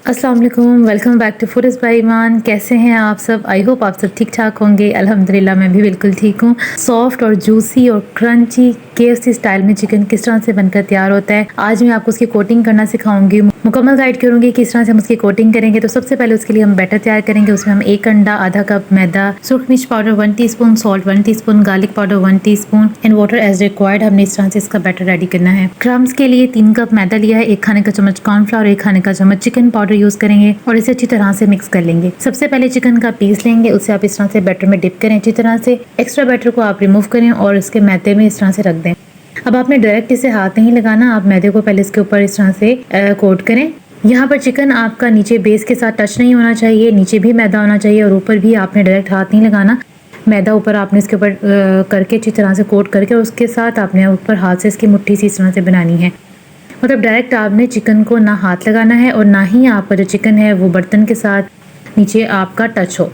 अस्सलाम वालेकुम, welcome back to Foods by Iman. कैसे हैं आप सब? आई होप आप सब ठीक ठाक होंगे। अल्हम्दुलिल्लाह मैं भी बिल्कुल ठीक हूँ। सॉफ्ट और जूसी और क्रंची KFC स्टाइल में चिकन किस तरह से बनकर तैयार होता है, आज मैं आपको उसकी कोटिंग करना सिखाऊंगी। मुकम्मल गाइड करूंगी किस तरह से हम उसकी कोटिंग करेंगे। तो सबसे पहले उसके लिए हम बैटर तैयार करेंगे। उसमें हम 1 अंडा, आधा कप मैदा, सुरख मिर्च powder 1 teaspoon, salt 1 teaspoon, garlic powder 1 teaspoon and water as required. हमने इस तरह से इसका बैटर रेडी करना है। क्रम्स के लिए 3 कप मैदा लिया है, 1 खाने का चम्मच कॉर्नफ्लावर, 1 खाने का चम्मच चिकन पाउडर यूज करेंगे और इसे अच्छी तरह से मिक्स कर लेंगे। सबसे पहले चिकन का पीस लेंगे, उसे आप इस तरह से बैटर में डिप करें अच्छी तरह से। एक्स्ट्रा बैटर को आप रिमूव करें और इसके मैदे में इस तरह से रख दें। अब आपने डायरेक्ट इसे हाथ नहीं लगाना, आप मैदे को पहले इसके ऊपर इस तरह से कोट करें। यहाँ पर चिकन आपका नीचे बेस के साथ टच नहीं होना चाहिए, नीचे भी मैदा होना चाहिए और ऊपर भी आपने डायरेक्ट हाथ नहीं लगाना। मैदा ऊपर आपने इसके ऊपर करके अच्छी तरह से कोट करके और उसके साथ आपने ऊपर हाथ से इसकी मुट्ठी सी इस तरह से बनानी है। मतलब डायरेक्ट आपने चिकन को ना हाथ लगाना है और ना ही आपका जो चिकन है वो बर्तन के साथ नीचे आपका टच हो।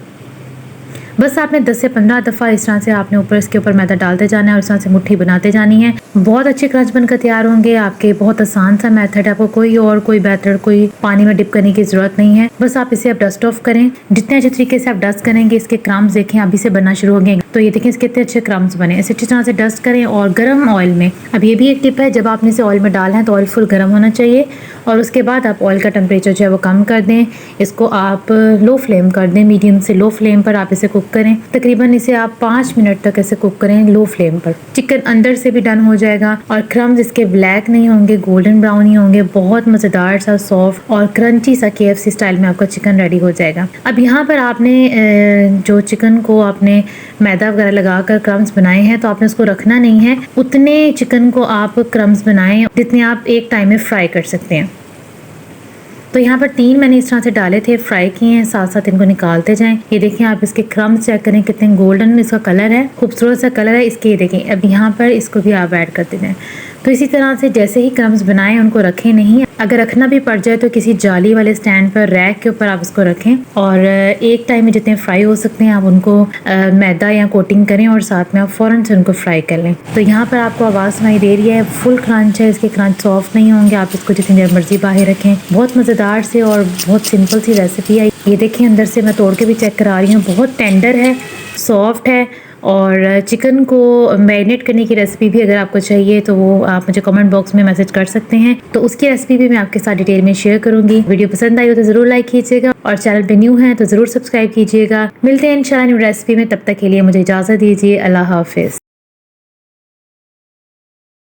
बस आपने 10 से 15 दफ़ा इस तरह से आपने ऊपर इसके ऊपर मैदा डालते जाना है और इस तरह से मुट्ठी बनाते जानी है। बहुत अच्छे क्रंच बनकर तैयार होंगे आपके। बहुत आसान सा मेथड है, आपको कोई बैटर कोई पानी में डिप करने की ज़रूरत नहीं है। बस आप इसे अब डस्ट ऑफ करें। जितने अच्छे तरीके से आप डस्ट करेंगे इसके क्रम्स देखें अभी से बनना शुरू होंगे। तो ये देखें कितने अच्छे क्रम्स बने। इसे अच्छी तरह से डस्ट करें और गर्म ऑयल में, अब ये भी एक टिप है, जब आपने इसे ऑयल में डालना है तो ऑयल फुल गर्म होना चाहिए और उसके बाद आप ऑयल का टेम्परेचर जो है वो कम कर दें। इसको आप लो फ्लेम कर दें, मीडियम से लो फ्लेम पर आप इसे कुक करें। तकरीबन इसे आप 5 मिनट तक ऐसे कुक करें लो फ्लेम पर। चिकन अंदर से भी डन हो जाएगा और क्रम्स इसके ब्लैक नहीं होंगे, गोल्डन ब्राउन ही होंगे। बहुत मज़ेदार सा सॉफ्ट और क्रंची सा KFC स्टाइल में आपका चिकन रेडी हो जाएगा। अब यहाँ पर आपने जो चिकन को आपने मैदा वगैरह लगाकर क्रम्स बनाए हैं तो आपने उसको रखना नहीं है। उतने चिकन को आप क्रम्स बनाएं जितने आप एक टाइम में फ्राई कर सकते हैं। तो यहाँ पर 3 मैंने इस तरह से डाले थे, फ्राई किए हैं, साथ साथ इनको निकालते जाएं। ये देखें आप इसके क्रम्स चेक करें कितने गोल्डन इसका कलर है, खूबसूरत सा कलर है इसके। ये देखें अब यहाँ पर इसको भी आप ऐड करते जाएं। तो इसी तरह से जैसे ही क्रम्स बनाएं उनको रखें नहीं। अगर रखना भी पड़ जाए तो किसी जाली वाले स्टैंड पर रैक के ऊपर आप उसको रखें और एक टाइम में जितने फ्राई हो सकते हैं आप उनको मैदा या कोटिंग करें और साथ में आप फ़ौरन से उनको फ्राई कर लें। तो यहाँ पर आपको आवाज़ सुनाई दे रही है, फुल क्रंच है, इसके क्रंच सॉफ्ट नहीं होंगे। आप इसको जितनी देर मर्जी बाहर रखें। बहुत मज़ेदार से और बहुत सिंपल सी रेसिपी है। ये देखें अंदर से मैं तोड़ के भी चेक करा रही हूँ, बहुत टेंडर है, सॉफ्ट है। और चिकन को मैरिनेट करने की रेसिपी भी अगर आपको चाहिए तो वो आप मुझे कमेंट बॉक्स में मैसेज कर सकते हैं। तो उसकी रेसिपी भी मैं आपके साथ डिटेल में शेयर करूंगी। वीडियो पसंद आई हो तो ज़रूर लाइक कीजिएगा और चैनल पे न्यू है तो ज़रूर सब्सक्राइब कीजिएगा। मिलते हैं इंशाल्लाह न्यू रेसिपी में, तब तक के लिए मुझे इजाज़त दीजिए। अल्लाह हाफिज़।